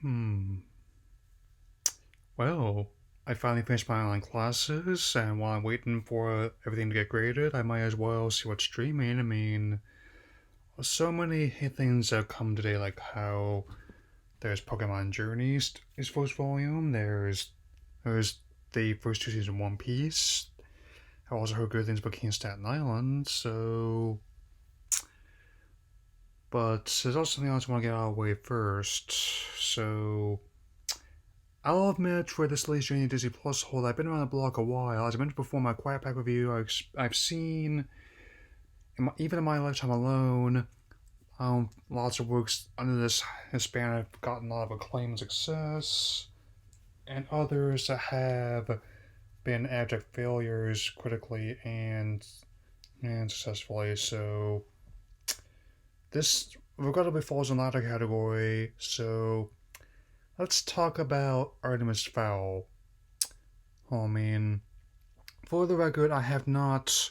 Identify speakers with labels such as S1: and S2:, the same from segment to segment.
S1: Hmm. Well, I finally finished my online classes, and while I'm waiting for everything to get graded, I might as well see what's streaming. I mean, so many things have come today, like how there's Pokemon Journeys is first volume. There's the first two seasons of One Piece. I also heard good things about King of Staten Island. But there's also something else I want to get out of the way first. So I'll admit for this latest journey Disney Plus hold, I've been around the block a while. As I mentioned before, my Quiet Pack review, I've seen, even in my lifetime alone, lots of works under this span have gotten a lot of acclaim and success, and others that have been abject failures critically and successfully. So this regrettably falls in the latter category. So let's talk about Artemis Fowl. I mean, for the record, I have not.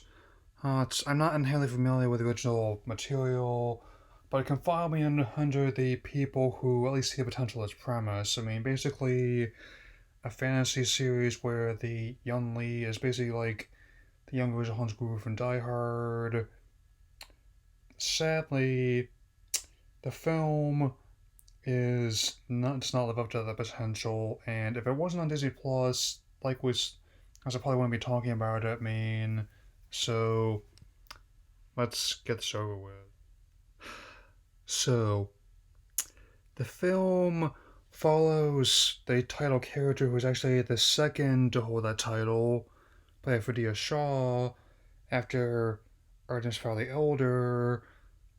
S1: I'm not entirely familiar with the original material, but it can file me under the people who at least see the potential of its premise. I mean, basically, a fantasy series where the young Lee is basically like the young version of Hans Gruber from Die Hard. Sadly, the film does not live up to that potential, and if it wasn't on Disney Plus, as I probably wouldn't be talking about it. I mean, so let's get this over with. So, the film follows the title character who is actually the second to hold that title, played by Fredia Shaw, after Artemis Fowl the Elder,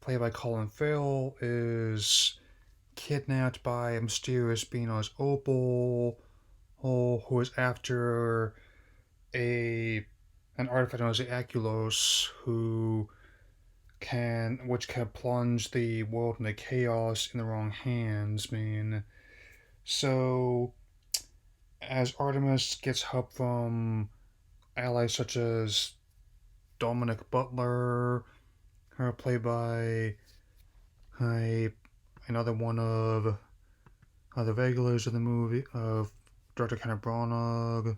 S1: played by Colin Farrell, is kidnapped by a mysterious being known as Opal, who is after a an artifact known as the Aculos, which can plunge the world into chaos in the wrong hands. I mean, so as Artemis gets help from allies such as Dominic Butler, played by a, another one of the regulars of the movie of Director Kenneth Branagh,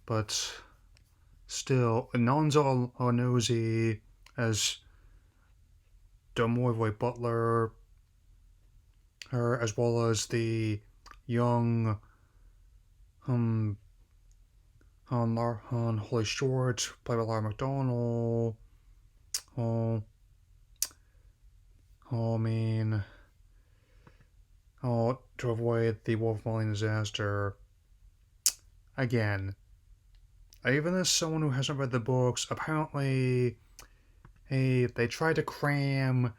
S1: but still, Nonzo Nosey as Delmoy Butler, as well as the young um Holly Short, played by Laura McDonald. Oh, I mean, to avoid the Wolf Molly disaster. Again, even as someone who hasn't read the books, apparently, they tried to cram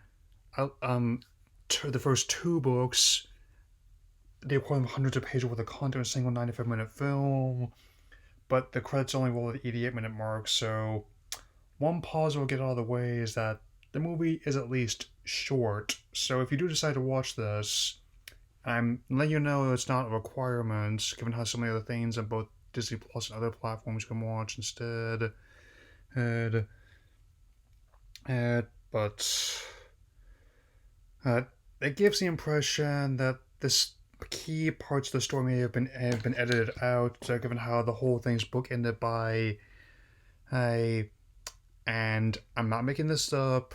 S1: the first two books. They required hundreds of pages worth of content in a single 95-minute film, but the credits only roll at the 88-minute mark. So one pause we'll get out of the way is that the movie is at least short. So if you do decide to watch this, I'm letting you know it's not a requirement, given how so many other things on both Disney Plus and other platforms you can watch instead. And, but uh, it gives the impression that this key parts of the story may have been edited out, given how the whole thing's bookended by a, and I'm not making this up,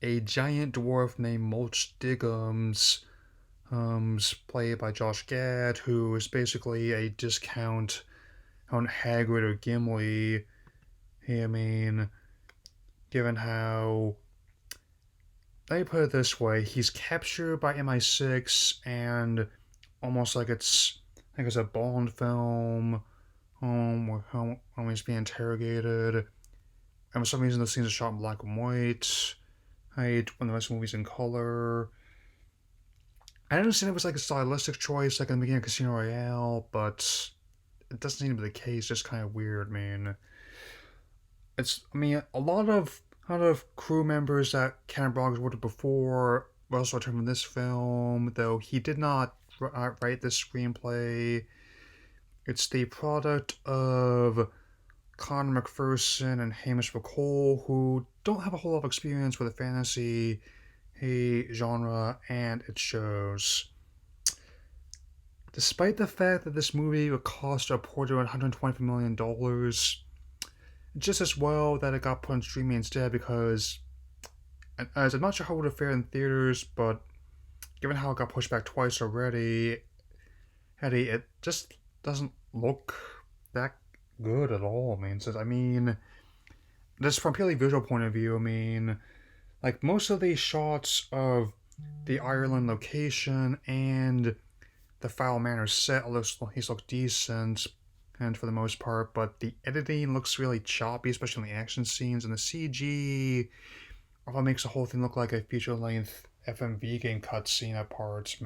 S1: a giant dwarf named Mulch Diggums, played by Josh Gad, who is basically a discount on Hagrid or Gimli. I mean, given how, let me put it this way, he's captured by MI6, and almost like it's a Bond film, where he's being interrogated, and for some reason the scenes are shot in black and white. When the rest of the movie's in color. I understand it was like a stylistic choice, like in the beginning of Casino Royale, but it doesn't seem to be the case. Just kind of weird, man. A lot of crew members that Kenneth Branagh worked with before were also returned from this film, though he did not write this screenplay. It's the product of Conor McPherson and Hamish McColl, who don't have a whole lot of experience with the fantasy genre and its shows. Despite the fact that this movie would cost a porter $125 million, just as well that it got put on streaming instead because, as I'm not sure how it would have fared in theaters, but given how it got pushed back twice already, it just doesn't look that good at all. Just from a purely visual point of view, like most of these shots of the Ireland location and the Fowl Manor set looks decent, and for the most part, but the editing looks really choppy, especially in the action scenes, and the CG often makes the whole thing look like a feature-length FMV game cutscene at parts.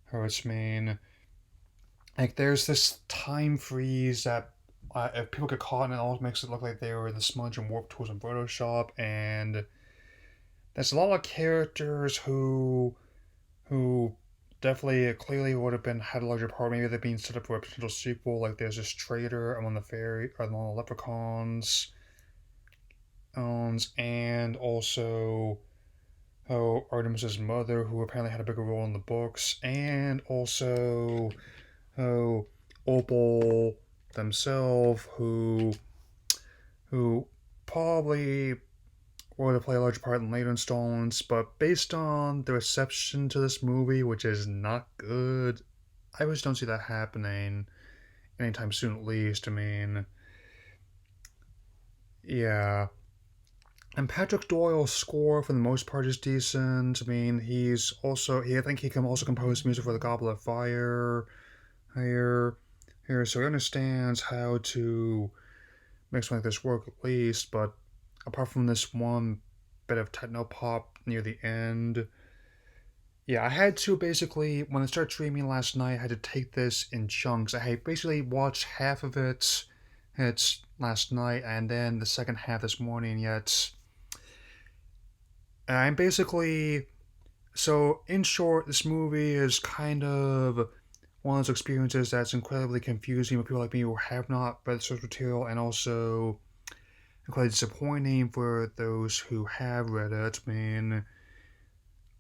S1: Hurts, like there's this time freeze that if people get caught in it, all makes it look like they were in the smudge and warp tools in Photoshop, and there's a lot of characters who definitely clearly would have been had a larger part. Maybe they're being set up for a potential sequel. Like there's this trader among the fairy or among the leprechauns, and also Artemis's mother, who apparently had a bigger role in the books, and also Opal themselves, who probably would have played a large part in later installments, but based on the reception to this movie, which is not good, I just don't see that happening anytime soon, at least. Yeah. And Patrick Doyle's score, for the most part, is decent. I think he can also compose music for the Goblet of Fire so he understands how to make something like this work at least, but apart from this one bit of techno pop near the end, yeah, I had to basically, when I started streaming last night, I had to take this in chunks. I had basically watched half of it's last night, and then the second half this morning, yet I'm basically, so in short, this movie is kind of one of those experiences that's incredibly confusing for people like me who have not read the source material, and also incredibly disappointing for those who have read it.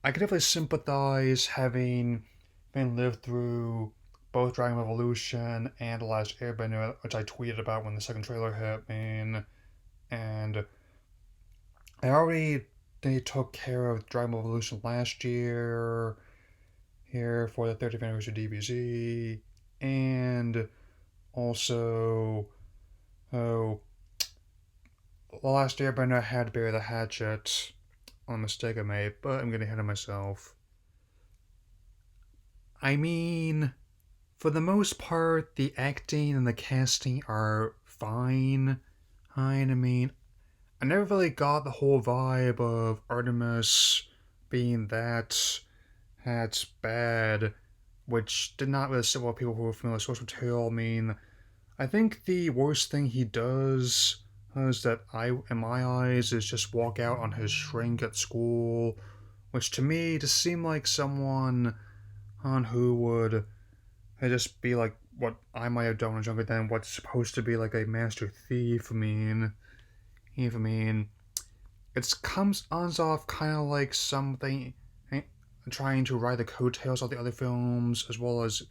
S1: I can definitely sympathize having been lived through both Dragon Ball Evolution and The Last Airbender, which I tweeted about when the second trailer hit, and they took care of Dragon Ball Evolution last year here for the 30th anniversary DBZ, and also, The Last Airbender had to bury the hatchet on a mistake I made, but I'm getting ahead of myself. For the most part, the acting and the casting are fine. I never really got the whole vibe of Artemis being that's bad, which did not really sit well with people who were familiar with source material. I think the worst thing he does is that in my eyes, is just walk out on his shrink at school, which to me just seemed like someone on who would just be like what I might have done when I was younger than what's supposed to be like a master thief. It comes off kind of like something trying to ride the coattails of the other films, as well as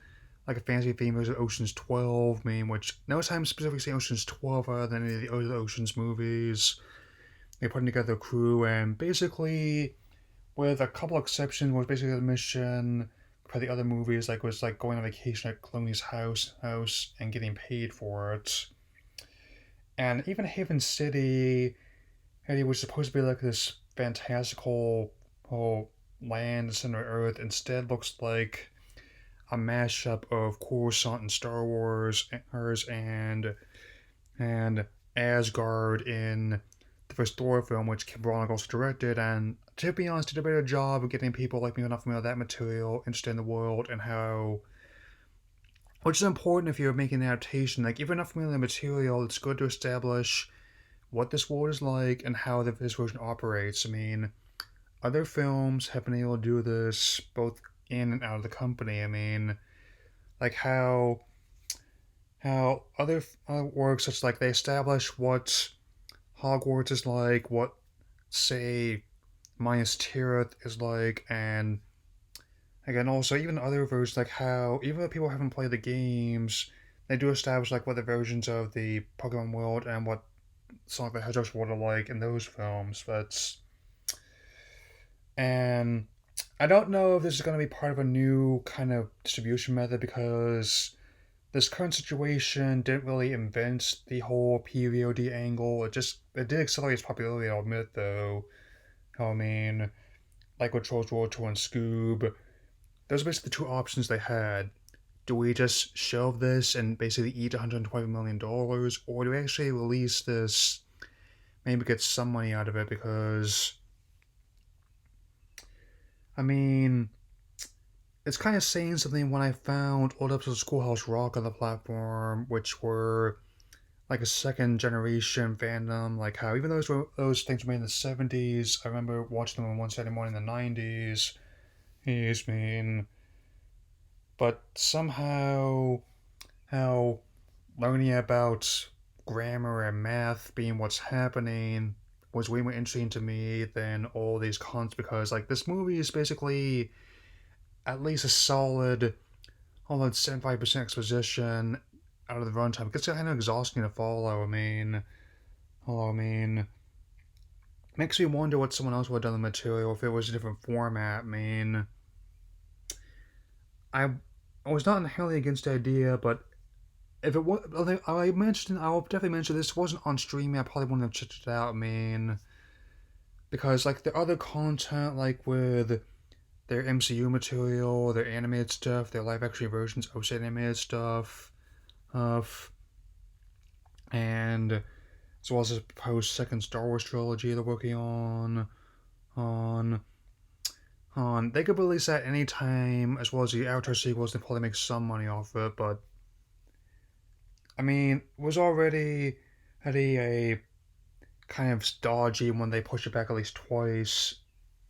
S1: like a fantasy theme of Ocean's 12, which no time specifically saying Ocean's 12 other than any of the other Ocean's movies. They putting together a crew, and basically, with a couple exceptions, was basically the mission for the other movies, was like going on vacation at Clooney's house and getting paid for it. And even Haven City, it was supposed to be like this fantastical whole land center Earth. Instead, looks like a mashup of Coruscant and Star Wars and Asgard in the first Thor film, which Kim Branagh also directed. And to be honest, did a better job of getting people like me not familiar with that material interested in the world and how. Which is important if you're making an adaptation. Like, if you're not familiar with the material, it's good to establish what this world is like and how this version operates. Other films have been able to do this both in and out of the company. Like how other works, such like they establish what Hogwarts is like, what say minus Tirith is like, and again, also even other versions, like how even though people haven't played the games, they do establish like what the versions of the Pokemon world and what Sonic the Hedgehog's world are like in those films. And I don't know if this is going to be part of a new kind of distribution method because this current situation didn't really invent the whole PVOD angle. It did accelerate its popularity. I'll admit though. I mean, like with Trolls World Tour and Scoob, those are basically the two options they had. Do we just shelve this and basically eat $120 million, or do we actually release this, maybe get some money out of it? Because, I mean, it's kind of saying something when I found old episodes of Schoolhouse Rock on the platform, which were like a second generation fandom. Like how even those things were made in the 70s, I remember watching them on one Saturday morning in the 90s. Yes, mean, but somehow how learning about grammar and math being what's happening was way more interesting to me than all these cons because like this movie is basically at least a solid almost 75% exposition out of the runtime. It gets kind of exhausting to follow. I mean, makes me wonder what someone else would have done the material if it was a different format. I I was not inherently against the idea, but if it was, I'll definitely mention this wasn't on streaming. I probably wouldn't have checked it out. Because like the other content, like with their MCU material, their animated stuff, their live action versions of said animated stuff, of and as well as a proposed second Star Wars trilogy they're working on they could release that anytime, as well as the Avatar sequels. They probably make some money off it, but it was already a kind of dodgy when they pushed it back at least twice.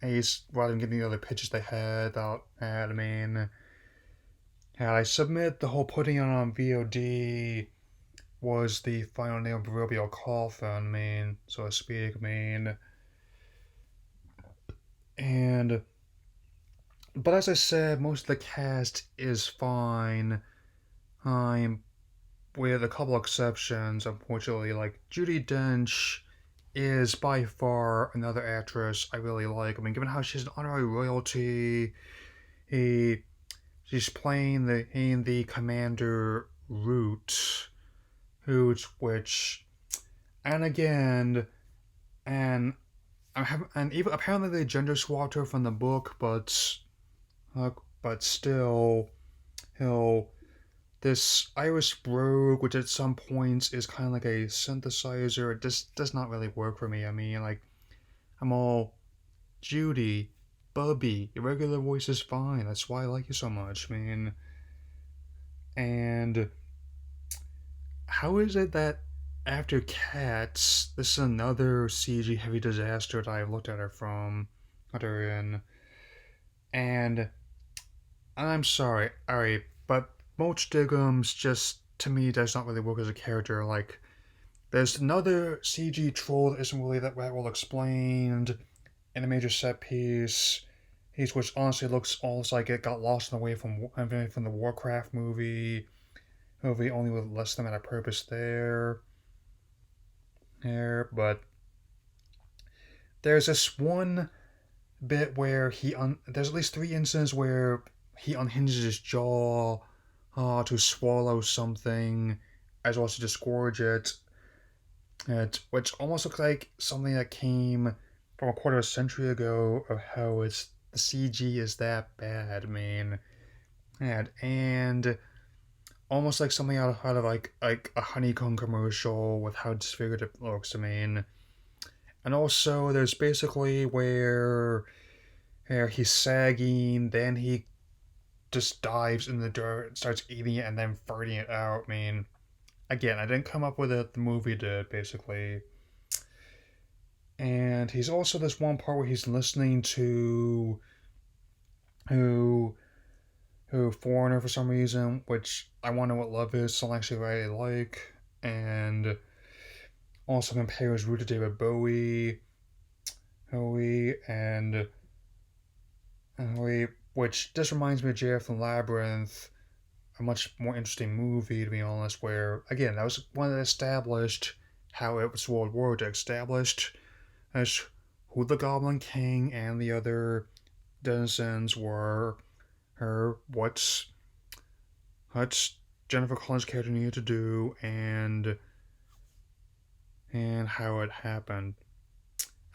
S1: At least rather than getting the other pitches they had out. Yeah, I submit the whole putting it on VOD was the final nail in the proverbial coffin, so to speak. And but as I said, most of the cast is fine. I'm with a couple exceptions, unfortunately. Like Judi Dench is by far another actress I really like. Given how she's an honorary royalty, he she's playing the Commander which, and again, and and even apparently they gender swapped her from the book, but still, he'll this Irish brogue, which at some points is kind of like a synthesizer, it just does not really work for me. Like I'm all Judy, Bubby, your regular voice is fine. That's why I like you so much, And how is it that after Cats, this is another CG heavy disaster that I've looked at her in, and I'm sorry, alright, but Mulch Diggums just to me does not really work as a character. Like, there's another CG troll that isn't really that well explained in a major set piece. Which honestly looks almost like it got lost in the way from the Warcraft movie. Only with less than a purpose there. But there's this one bit where there's at least 3 instances where he unhinges his jaw to swallow something, as well as to disgorge it. Which almost looks like something that came from a quarter of a century ago, of how the CG is that bad, and almost like something out of like a honeycomb commercial with how disfigured it looks. And also there's basically where he's sagging, then he just dives in the dirt, starts eating it, and then farting it out. Again, I didn't come up with it; the movie did, basically. And he's also this one part where he's listening to who Foreigner for some reason, which I wonder what love is, so I actually really like, and also compares Root to David Bowie, and which just reminds me of JF and Labyrinth, a much more interesting movie, to be honest, where, again, that was one that established how it was World War II, established as who the Goblin King and the other denizens were, her, what's Jennifer Collins' character needed to do, and how it happened.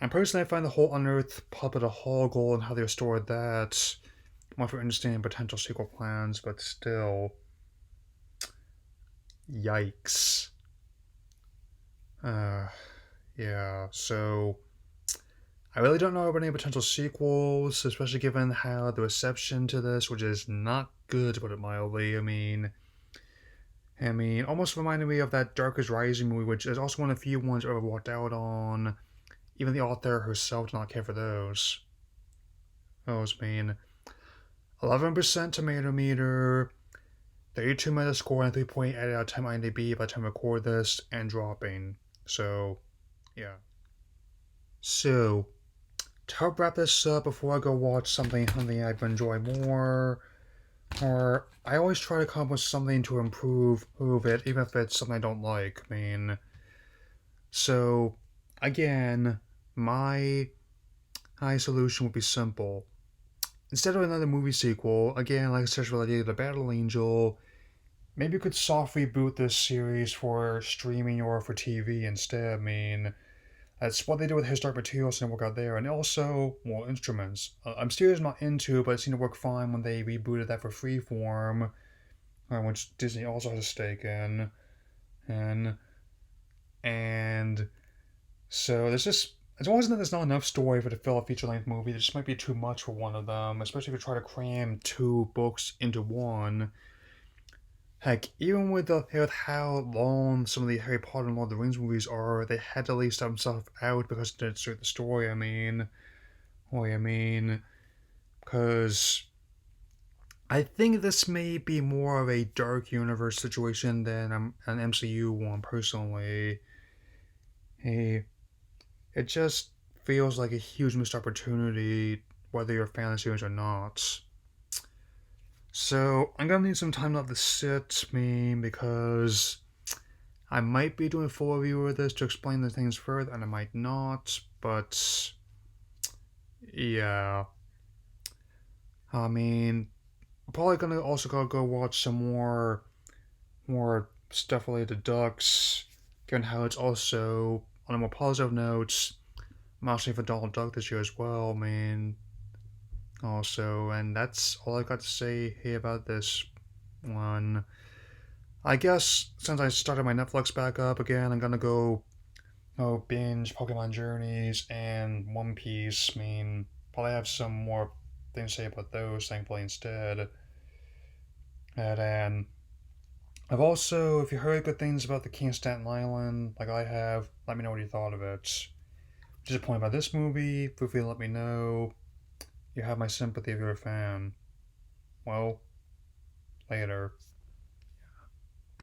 S1: And personally, I find the whole Unearthed puppet a Hoggle and how they restored that much more interesting in potential sequel plans, but still, yikes. Uh, yeah, so I really don't know about any potential sequels, especially given how the reception to this, which is not good to put it mildly. Almost reminded me of that Darkest Rising movie, which is also one of the few ones I ever walked out on. Even the author herself did not care for those. Those mean 11% tomato meter, 32 Metascore, and 3.8 out of 10 IMDb by the time I record this, and dropping. So, yeah. So, to help wrap this up before I go watch something I've enjoyed more, or I always try to come up with something to improve it, even if it's something I don't like. So again, my high solution would be simple. Instead of another movie sequel, again, like I said related to Battle Angel, maybe you could soft reboot this series for streaming or for TV instead. That's what they did with historic materials and work out there, and also more instruments. I'm still not into, but it seemed to work fine when they rebooted that for Freeform, which Disney also has a stake in, and and so there's just it's always that there's not enough story for to fill a feature-length movie. There just might be too much for one of them, especially if you try to cram two books into one. Heck, even with how long some of the Harry Potter and Lord of the Rings movies are, they had to at least have themselves out because it didn't suit the story. Because I think this may be more of a dark universe situation than an MCU one. Personally, hey, it just feels like a huge missed opportunity, whether you're a fan of the series or not. So I'm gonna need some time to let this sit, because I might be doing a full review of this to explain the things further, and I might not. But yeah, I'm probably gonna also gotta go watch some more stuff related to ducks, given how it's also on a more positive note. I'm actually for Donald Duck this year as well. Also, and that's all I got to say here about this one. I guess since I started my Netflix back up again, I'm gonna go binge Pokemon Journeys and One Piece. Probably have some more things to say about those, thankfully, instead. And then I've also, if you heard good things about the King of Staten Island, like I have, let me know what you thought of it. Disappointed by this movie, feel free to let me know. You have my sympathy if you're a fan. Well, later.